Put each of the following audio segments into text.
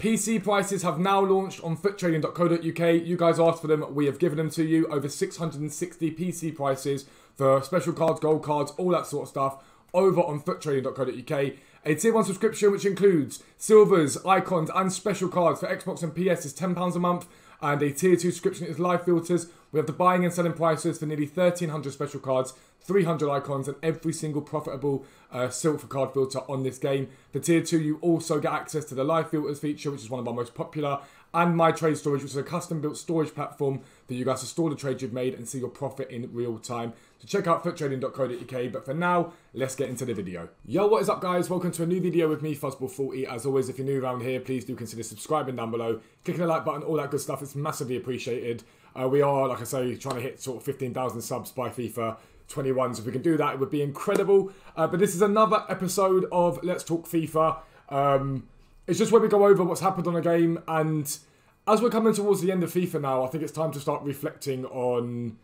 PC prices have now launched on foottrading.co.uk. You guys asked for them, we have given them to you. Over 660 PC prices for special cards, gold cards, all that sort of stuff over on foottrading.co.uk. A tier 1 subscription which includes silvers, icons and special cards for Xbox and PS is £10 a month. And a tier 2 subscription is live filters. We have the buying and selling prices for nearly 1,300 special cards, 300 icons and every single profitable silver card filter on this game. For tier 2 you also get access to the live filters feature, which is one of our most popular, and my trade storage, which is a custom built storage platform for you guys to store the trades you've made and see your profit in real time. So check out foottrading.co.uk, but for now, let's get into the video. Yo, what is up guys? Welcome to a new video with me, Fuzzball40. As always, if you're new around here, please do consider subscribing down below, clicking the like button, all that good stuff. It's massively appreciated. We are, like I say, trying to hit sort of 15,000 subs by FIFA 21. So if we can do that, it would be incredible. But this is another episode of Let's Talk FIFA. It's just where we go over what's happened on a game, and as we're coming towards the end of FIFA now, I think it's time to start reflecting on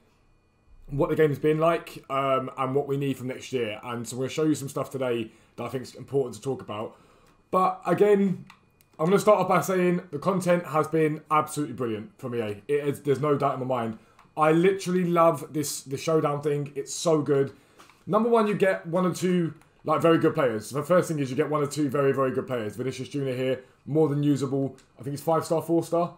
what the game's been like and what we need from next year. And so we're going to show you some stuff today that I think is important to talk about. But again, I'm going to start off by saying the content has been absolutely brilliant from EA. There's no doubt in my mind. I literally love the showdown thing. It's so good. Number one, you get one or two very good players. So the first thing is you get one or two very, very good players. Vinicius Jr. here, more than usable. I think he's 5-star, 4-star.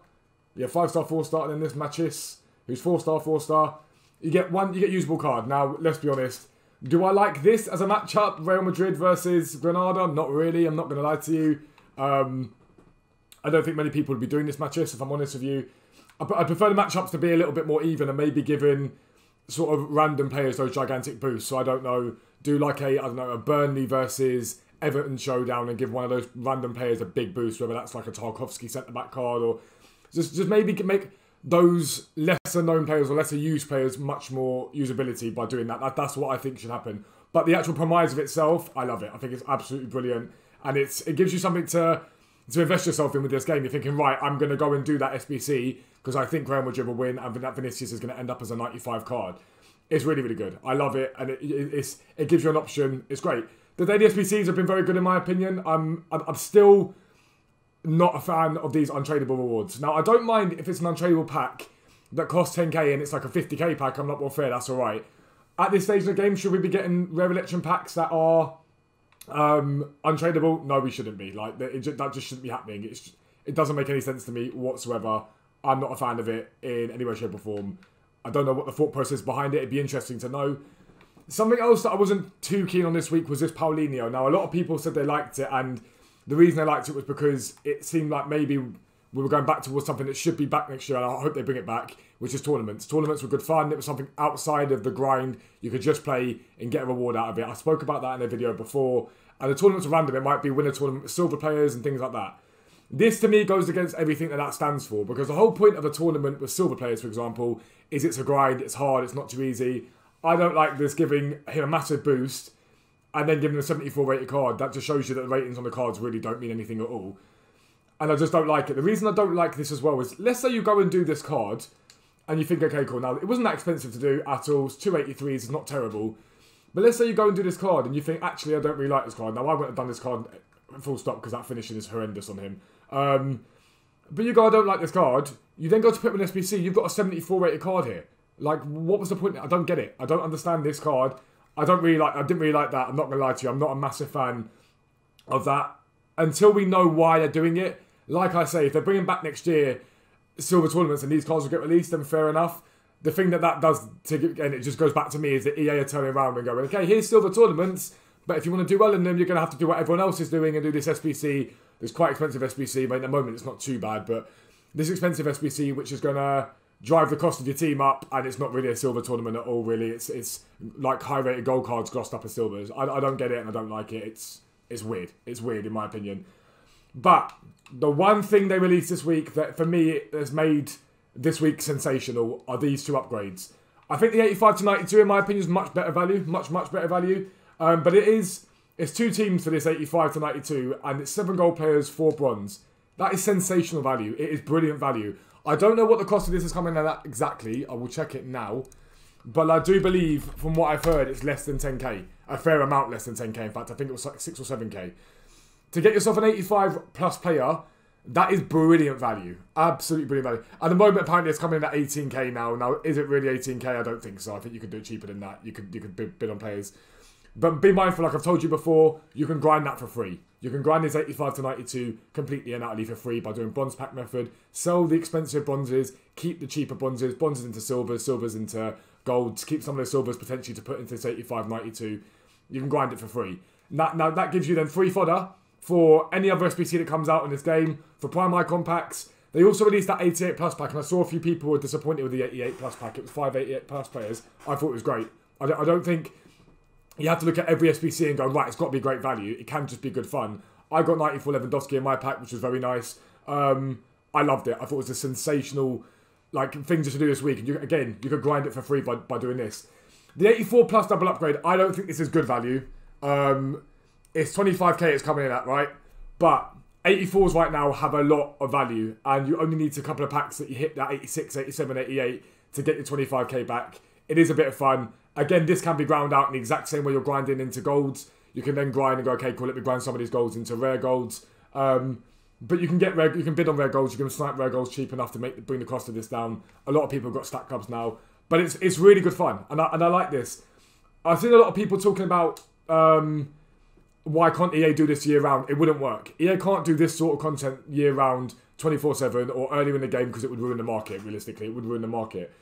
Yeah, 5-star, 4-star. And then this Matchis, who's 4-star, 4-star. You get usable card. Now, let's be honest. Do I like this as a matchup? Real Madrid versus Granada? Not really. I'm not going to lie to you. I don't think many people would be doing this Matchis, if I'm honest with you. I prefer the matchups to be a little bit more even and maybe giving sort of random players those gigantic boosts. So I don't know, do like a Burnley versus Everton showdown and give one of those random players a big boost, whether that's like a Tarkovsky centre-back card, or just maybe make those lesser known players or lesser used players much more usability by doing that. That's what I think should happen. But the actual premise of itself, I love it. I think it's absolutely brilliant. And it gives you something to invest yourself in with this game. You're thinking, right, I'm going to go and do that SBC because I think Real Madrid will win and that Vinicius is going to end up as a 95 card. It's really, really good. I love it, and it gives you an option. It's great. The daily SBCs have been very good in my opinion. I'm still not a fan of these untradeable rewards. Now, I don't mind if it's an untradeable pack that costs 10k and it's like a 50k pack. I'm not more fair, that's alright. At this stage of the game, should we be getting rare election packs that are untradeable? No, we shouldn't be. That just shouldn't be happening. It doesn't make any sense to me whatsoever. I'm not a fan of it in any way, shape or form. I don't know what the thought process behind it. It'd be interesting to know. Something else that I wasn't too keen on this week was this Paulinho. Now, a lot of people said they liked it, and the reason they liked it was because it seemed like maybe we were going back towards something that should be back next year, and I hope they bring it back, which is tournaments. Tournaments were good fun. It was something outside of the grind. You could just play and get a reward out of it. I spoke about that in a video before, and the tournaments are random. It might be winner tournament with silver players and things like that. This, to me, goes against everything that stands for, because the whole point of a tournament with silver players, for example, is it's a grind, it's hard, it's not too easy. I don't like this giving him a massive boost and then giving him a 74 rated card. That just shows you that the ratings on the cards really don't mean anything at all. And I just don't like it. The reason I don't like this as well is, let's say you go and do this card and you think, okay, cool, now it wasn't that expensive to do at all. It's 283s, it's not terrible. But let's say you go and do this card and you think, actually, I don't really like this card. Now, I wouldn't have done this card full stop because that finishing is horrendous on him. But you go, I don't like this card. You then go to put him in SBC. You've got a 74 rated card here. Like, what was the point? I don't get it. I don't understand this card. I didn't really like that. I'm not going to lie to you. I'm not a massive fan of that. Until we know why they're doing it. Like I say, if they're bringing back next year silver tournaments and these cards will get released, then fair enough. The thing that does, and it just goes back to me, is that EA are turning around and going, okay, here's silver tournaments, but if you want to do well in them, you're going to have to do what everyone else is doing and do this SBC. There's quite expensive SBC, but at the moment it's not too bad, but this expensive SBC, which is going to drive the cost of your team up, and it's not really a silver tournament at all, really. It's like high-rated gold cards glossed up as silvers. I don't get it, and I don't like it. It's weird. It's weird, in my opinion. But the one thing they released this week that, for me, has made this week sensational are these two upgrades. I think the 85 to 92, in my opinion, is much better value. Much, much better value. But it's two teams for this 85 to 92, and it's 7 gold players, 4 bronze. That is sensational value. It is brilliant value. I don't know what the cost of this is coming in at exactly. I will check it now. But I do believe, from what I've heard, it's less than 10k. A fair amount less than 10k. In fact, I think it was like 6 or 7k. To get yourself an 85 plus player, That is brilliant value. Absolutely brilliant value. At the moment, apparently it's coming in at 18k now. Now, is it really 18k? I don't think so. I think you could do it cheaper than that. You could bid on players. But be mindful, like I've told you before, you can grind that for free. You can grind this 85 to 92 completely and utterly for free by doing bronze pack method. Sell the expensive bronzes, keep the cheaper bronzes into silvers, silvers into golds, keep some of the silvers potentially to put into this 85, 92. You can grind it for free. Now that gives you then free fodder for any other SBC that comes out in this game, for Prime Icon packs. They also released that 88 plus pack, and I saw a few people were disappointed with the 88 plus pack. It was 5 88 plus players. I thought it was great. I don't think you have to look at every SBC and go, right, it's got to be great value. It can just be good fun. I got 94 Lewandowski in my pack, which was very nice. I loved it. I thought it was a sensational thing just to do this week. And you could grind it for free by doing this. The 84 plus double upgrade, I don't think this is good value. It's 25k it's coming in at, right? But 84s right now have a lot of value, and you only need a couple of packs that you hit that 86, 87, 88 to get your 25k back. It is a bit of fun. Again, this can be ground out in the exact same way you're grinding into golds. You can then grind and go, okay, cool, let me grind some of these golds into rare golds. But you can bid on rare golds. You can snipe rare golds cheap enough to bring the cost of this down. A lot of people have got stack clubs now, but it's really good fun, and I like this. I've seen a lot of people talking about why can't EA do this year round? It wouldn't work. EA can't do this sort of content year round, 24/7 or earlier in the game because it would ruin the market. Realistically, it would ruin the market.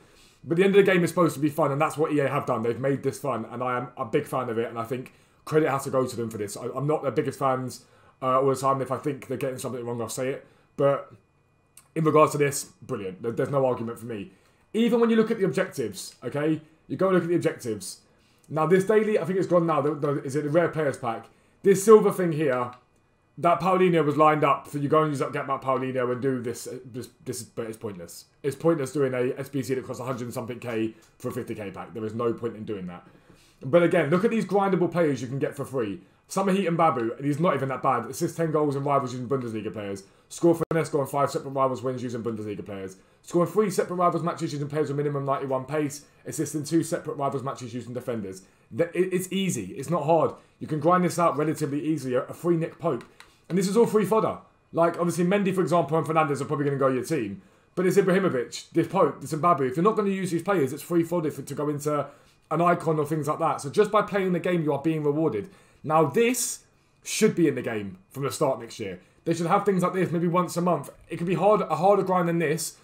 But the end of the game is supposed to be fun, and that's what EA have done. They've made this fun, and I am a big fan of it, and I think credit has to go to them for this. I'm not their biggest fans all the time. If I think they're getting something wrong, I'll say it. But in regards to this, brilliant. There's no argument for me. Even when you look at the objectives, okay? You go and look at the objectives. Now, this daily, I think it's gone now. Is it the Rare Players Pack? This silver thing here, that Paulinho was lined up for you go and use that Get Back Paulinho and do this. But it's pointless. It's pointless doing a SBC that costs 100 and something K for a 50k pack. There is no point in doing that. But again, look at these grindable players you can get for free. Summer Heat and Babu, and he's not even that bad. Assist 10 goals in rivals using Bundesliga players. Score finesse, scoring 5 separate rivals wins using Bundesliga players. Scoring 3 separate rivals matches using players with minimum 91 pace. Assisting 2 separate rivals matches using defenders. It's easy. It's not hard. You can grind this out relatively easily. A free Nick Pope. And this is all free fodder. Like, obviously, Mendy, for example, and Fernandes are probably going to go your team. But it's Ibrahimovic, this Pope, this Mbabu. If you're not going to use these players, it's free fodder to go into an icon or things like that. So just by playing the game, you are being rewarded. Now, this should be in the game from the start next year. They should have things like this maybe once a month. It could be a harder grind than this,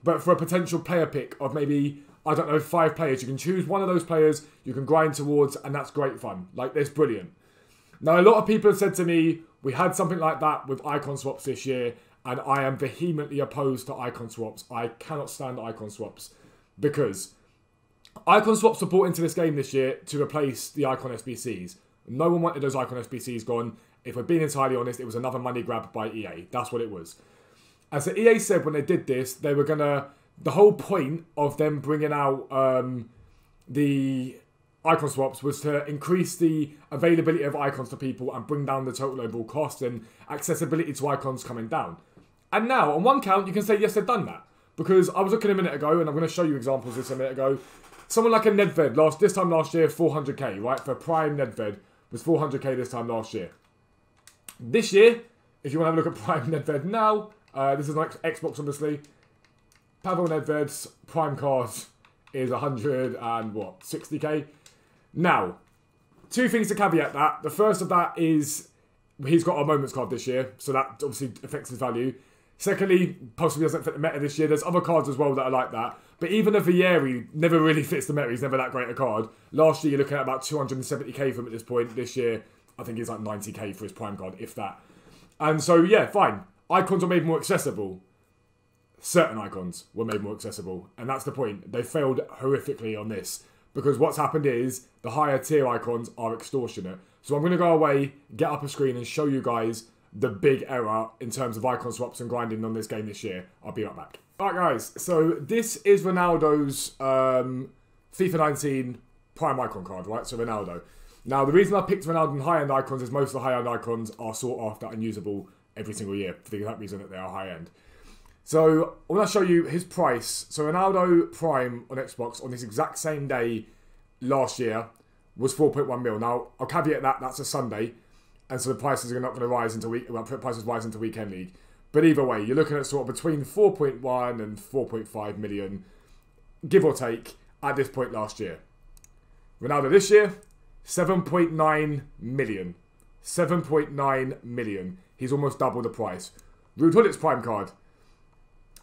but for a potential player pick of maybe, I don't know, 5 players. You can choose one of those players you can grind towards, and that's great fun. Like, it's brilliant. Now, a lot of people have said to me, we had something like that with icon swaps this year, and I am vehemently opposed to icon swaps. I cannot stand icon swaps because icon swaps were brought into this game this year to replace the icon SBCs. No one wanted those icon SBCs gone. If we're being entirely honest, it was another money grab by EA. That's what it was. And so EA said when they did this, they were going to... The whole point of them bringing out the icon swaps was to increase the availability of icons to people and bring down the total overall cost and accessibility to icons coming down. And now, on one count, you can say, yes, they've done that. Because I was looking a minute ago, and I'm going to show you examples of this a minute ago. Someone like a Nedved, this time last year, 400k, right? For Prime Nedved was 400k this time last year. This year, if you want to have a look at Prime Nedved now, this is like Xbox, obviously. Pavel Nedved's Prime card is 60k. Now, 2 things to caveat that. The first of that is he's got a Moments card this year, so that obviously affects his value. Secondly, possibly doesn't fit the meta this year. There's other cards as well that are like that. But even the Vieri never really fits the meta. He's never that great a card. Last year, you're looking at about 270k from at this point. This year, I think he's like 90k for his Prime card, if that. And so, yeah, fine. Icons are made more accessible. Certain icons were made more accessible. And that's the point. They failed horrifically on this. Because what's happened is the higher tier icons are extortionate. So I'm going to go away, get up a screen and show you guys the big error in terms of icon swaps and grinding on this game this year. I'll be right back. Alright guys, so this is Ronaldo's FIFA 19 Prime icon card, right? So Ronaldo. Now the reason I picked Ronaldo and high-end icons is most of the high-end icons are sought after and usable every single year for the exact reason that they are high-end. So I want to show you his price. So Ronaldo Prime on Xbox on this exact same day last year was 4.1 mil. Now I'll caveat that that's a Sunday, and so the prices are not going to rise until prices rise into weekend league. But either way, you're looking at sort of between 4.1 and 4.5 million, give or take, at this point last year. Ronaldo this year, 7.9 million. 7.9 million. He's almost double the price. Ruud Gullit's prime card.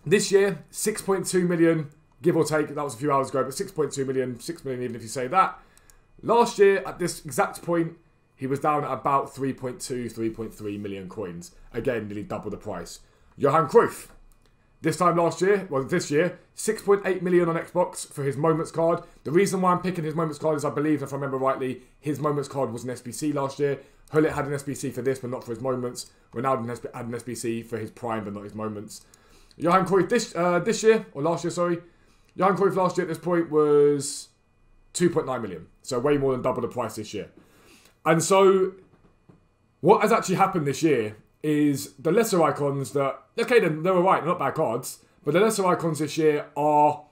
This year, 6.2 million, give or take. That was a few hours ago, but 6.2 million, 6 million even if you say that. Last year, at this exact point, he was down at about 3.2, 3.3 million coins. Again, nearly double the price. Johan Cruyff. This time last year, well this year, 6.8 million on Xbox for his Moments card. The reason why I'm picking his Moments card is I believe, if I remember rightly, his Moments card was an SBC last year. Gullit had an SBC for this, but not for his Moments. Ronaldo had an SBC for his Prime, but not his Moments. Johan Cruyff this year, or last year, sorry. Johan Cruyff last year at this point was 2.9 million. So way more than double the price this year. And so, what has actually happened this year is the lesser icons that, okay, then they're alright, they're not bad cards, but the lesser icons this year are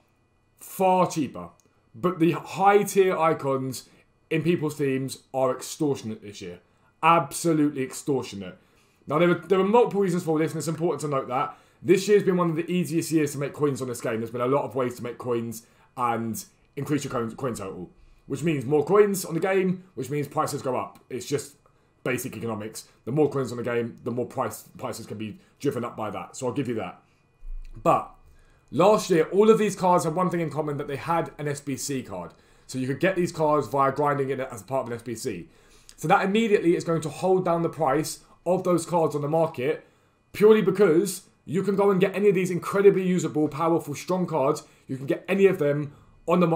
far cheaper. But the high tier icons in people's teams are extortionate this year. Absolutely extortionate. Now, there are multiple reasons for this, and it's important to note that. This year's been one of the easiest years to make coins on this game. There's been a lot of ways to make coins and increase your coin total. Which means more coins on the game, which means prices go up. It's just basic economics. The more coins on the game, the more prices can be driven up by that. So I'll give you that. But last year, all of these cards had one thing in common, that they had an SBC card. So you could get these cards via grinding it as part of an SBC. So that immediately is going to hold down the price of those cards on the market, purely because you can go and get any of these incredibly usable, powerful, strong cards. You can get any of them on the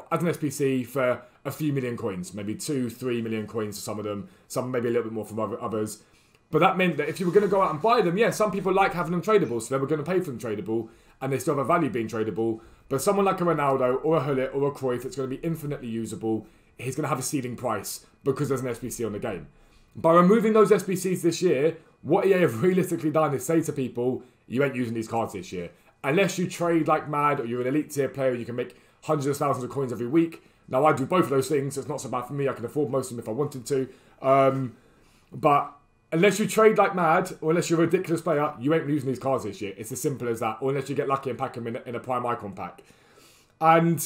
as an SPC for a few million coins, maybe 2-3 million coins for some of them, some maybe a little bit more from others. But that meant that if you were going to go out and buy them, yeah, some people like having them tradable, so they were going to pay for them tradable, and they still have a value being tradable. But someone like a Ronaldo or a Gullit or a Cruyff that's going to be infinitely usable, he's going to have a ceiling price because there's an SPC on the game. By removing those SPCs this year, what EA have realistically done is say to people, you ain't using these cards this year. Unless you trade like mad, or you're an elite tier player, you can make hundreds of thousands of coins every week. Now, I do both of those things, so it's not so bad for me. I can afford most of them if I wanted to. But unless you trade like mad, or unless you're a ridiculous player, you ain't using these cards this year. It's as simple as that. Or unless you get lucky and pack them in a Prime Icon pack. And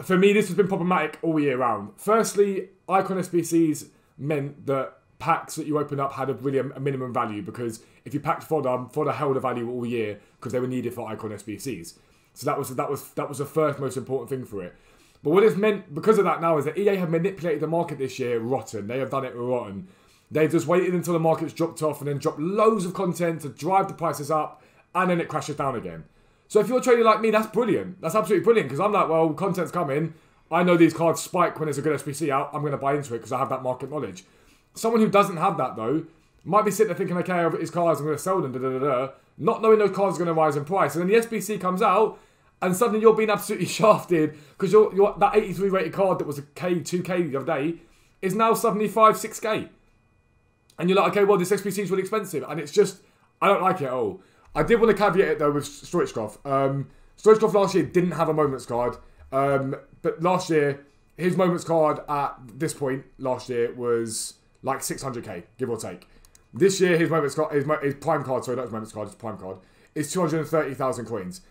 for me, this has been problematic all year round. Firstly, Icon SBCs meant that packs that you open up had a minimum value, because if you packed fodder held a value all year because they were needed for Icon SBCs. So that was the first most important thing for it. But what it's meant because of that now is that EA have manipulated the market this year rotten. They have done it rotten. They've just waited until the market's dropped off and then dropped loads of content to drive the prices up, and then it crashes down again. So if you're trading like me, that's brilliant. That's absolutely brilliant, because I'm like, well, content's coming. I know these cards spike when there's a good SBC out. I'm going to buy into it because I have that market knowledge. Someone who doesn't have that, though, might be sitting there thinking, okay, I've got these cards, I'm going to sell them, not knowing those cards are going to rise in price. And then the SBC comes out, and suddenly you're being absolutely shafted because you're that 83 rated card that was a K, 2K the other day is now suddenly 5, 6K. And you're like, okay, well, this SBC is really expensive. And it's just, I don't like it at all. I did want to caveat it, though, with Stoichkov. Stoichkov last year didn't have a Moments card. But last year, his Moments card at this point last year was like 600k, give or take. This year, his Moments card, his Prime card, sorry, not his Moments card, his Prime card, is 230,000 coins.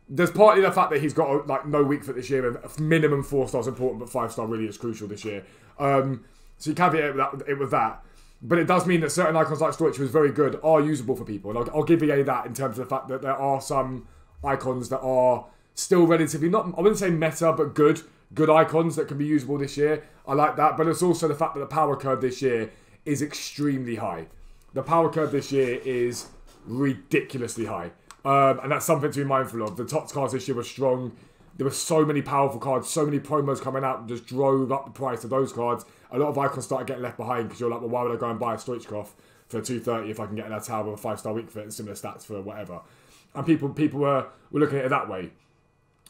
There's partly the fact that he's got like no weak foot this year, and minimum 4 stars important, but 5 star really is crucial this year. So you caveat it with that. But it does mean that certain icons like Storage, who is very good, are usable for people. And I'll give EA that in terms of the fact that there are some icons that are still relatively, not, I wouldn't say meta, but good icons that can be usable this year. I like that. But it's also the fact that the power curve this year is extremely high. The power curve this year is ridiculously high. And that's something to be mindful of. The TOTW'S cards this year were strong. There were so many powerful cards, so many promos coming out that just drove up the price of those cards. A lot of icons started getting left behind because you're like, well, why would I go and buy a Stoichkov for 230 if I can get an Atal with a 5-star weak foot and similar stats for whatever? And people were looking at it that way.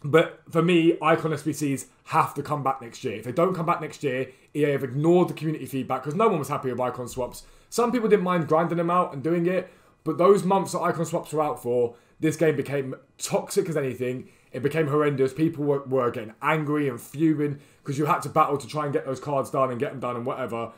But for me, Icon SBCs have to come back next year. If they don't come back next year, EA have ignored the community feedback because no one was happy with Icon swaps. Some people didn't mind grinding them out and doing it, but those months that Icon swaps were out for, this game became toxic as anything. It became horrendous. People were getting angry and fuming because you had to battle to try and get those cards done and get them done and whatever.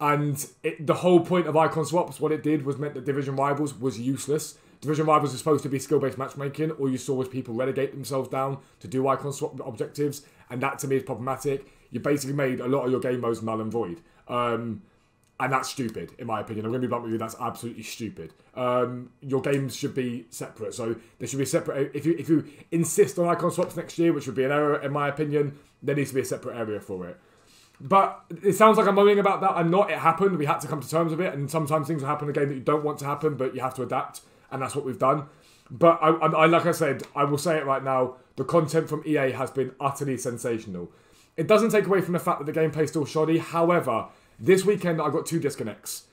And the whole point of icon swaps, what it did was meant that Division Rivals was useless. Division Rivals is supposed to be skill-based matchmaking. All you saw was people relegate themselves down to do icon swap objectives. And that to me is problematic. You basically made a lot of your game modes null and void. And that's stupid, in my opinion. I'm going to be blunt with you, that's absolutely stupid. Your games should be separate. So there should be separate... If you insist on icon swaps next year, which would be an error, in my opinion, there needs to be a separate area for it. But it sounds like I'm moaning about that. I'm not. It happened. We had to come to terms with it. And sometimes things will happen in a game that you don't want to happen, but you have to adapt. And that's what we've done. But I like I said, I will say it right now. The content from EA has been utterly sensational. It doesn't take away from the fact that the gameplay is still shoddy. However, this weekend I got 2 disconnects.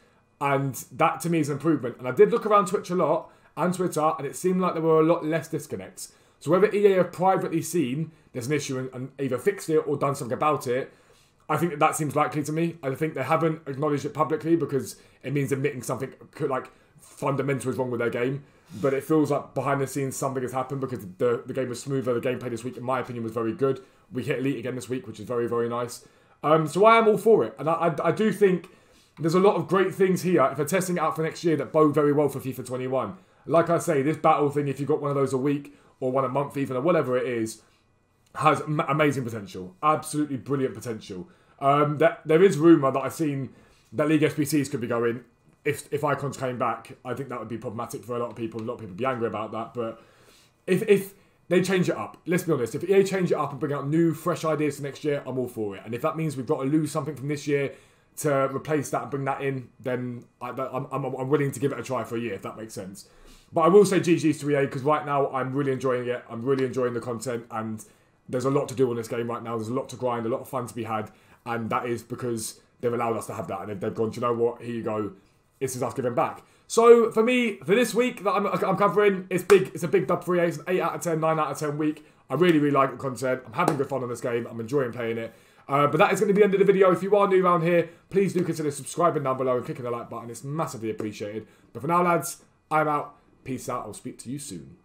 And that to me is an improvement. And I did look around Twitch a lot and Twitter, and it seemed like there were a lot less disconnects. So whether EA have privately seen there's an issue and either fixed it or done something about it, I think that seems likely to me. I think they haven't acknowledged it publicly because it means admitting something like fundamental is wrong with their game. But it feels like behind the scenes something has happened because the game was smoother. The gameplay this week, in my opinion, was very good. We hit Elite again this week, which is very, very nice. So I am all for it. And I do think there's a lot of great things here, if they're testing it out for next year, that bode very well for FIFA 21. Like I say, this battle thing, if you've got one of those a week or one a month even, or whatever it is, has amazing potential. Absolutely brilliant potential. There is rumour that I've seen that League SBCs could be going. If icons came back, I think that would be problematic for a lot of people. A lot of people would be angry about that. But if they change it up, let's be honest, if EA change it up and bring out new, fresh ideas for next year, I'm all for it. And if that means we've got to lose something from this year to replace that and bring that in, then I'm willing to give it a try for a year, if that makes sense. But I will say GG's to EA, because right now I'm really enjoying it. I'm really enjoying the content, and there's a lot to do on this game right now. There's a lot to grind, a lot of fun to be had, and that is because they've allowed us to have that. And they've gone, do you know what? Here you go. This is us giving back. So for me, for this week that I'm covering, it's big. It's a big dub for EA. It's an 8 out of 10, 9 out of 10 week. I really, really like the content. I'm having good fun on this game. I'm enjoying playing it. But that is going to be the end of the video. If you are new around here, please do consider subscribing down below and clicking the like button. It's massively appreciated. But for now, lads, I'm out. Peace out. I'll speak to you soon.